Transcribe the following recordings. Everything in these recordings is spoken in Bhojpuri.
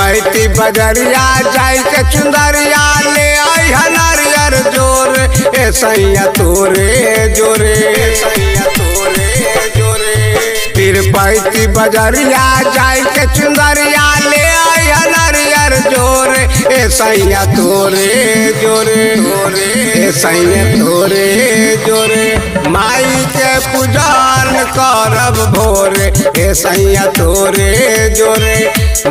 पैती बजरिया जाई के चुंदरिया ले आई नारियर जोर ए सैया तोरे जोरे सैया तोरे जोरे। फिर पैती बजरिया जाई के चुंदरिया ले आई नारियर जोर ए सैया तोरे जोरे जोरे ए सैया तोरे जोरे। माई के पूजन करब भोरे ए सैया तोरे जोरे।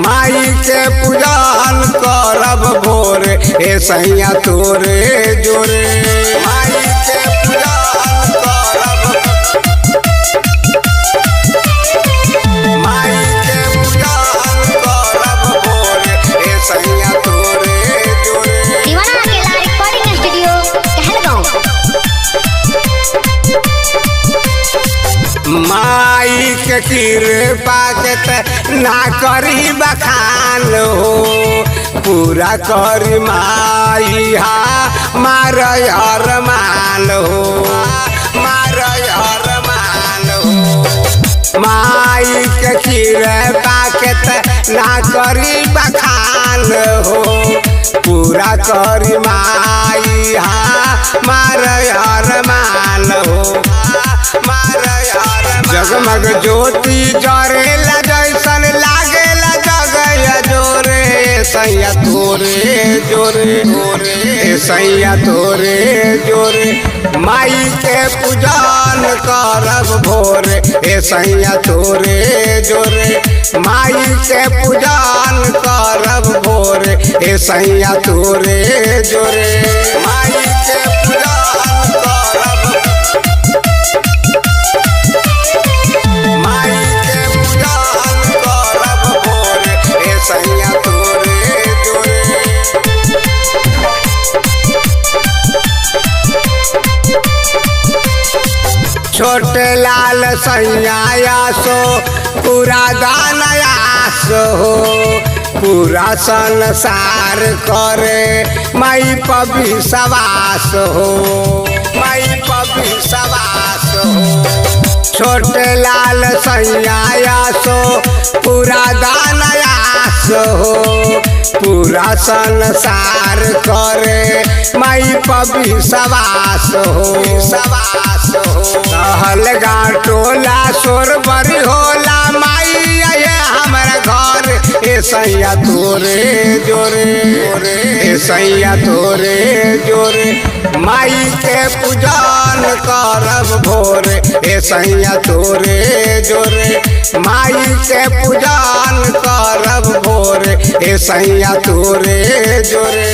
माई के पूजन करब भोरे ए सैया तोरे जोरे। माई के पूजन करब माई के पूजन करब भोरे ए सैया तोरे जोरे। दीवाना अकेला रिकॉर्डिंग स्टूडियो कहलगांव। माई के कृपा के ना करी बखान हो पूरा करी माई हा मार अरमान हो मार अरमान हो। माई के कृपा के ना करी बखान हो पूरा करी माई हा मार अरमान हो मार। जगमग ज्योति जरेला जैसन लागेला जगया जोरे सैया तोरे जोरे जोरे सैया तोरे जोरे। माई के पूजन करब भोरे ए सैया तोरे जोरे। माई के पूजन करब भोरे ए सैया तोरे जोरे। माई के पूजन करब माई के पूजन करब भोरे ए सैया तोरे जोरे। छोटे लाल सैया सो पूरा दानयास हो पूरा संसार करे माई पबी सवास हो माई पबी सवास हो। छोटे लाल सैया सो पूरा दानयास हो पूरा संसार करे माई पबी सवास हो सवास हो। कहल टोला सोर बरी होला माई ये हमारा घर ए सैया तोरे जोरे ए सैया तोरे जोरे। माई के पूजन करब भोरे ए सैया तोरे जोरे। माई के पूजन करब भोरे ए सैया तोरे जोरे।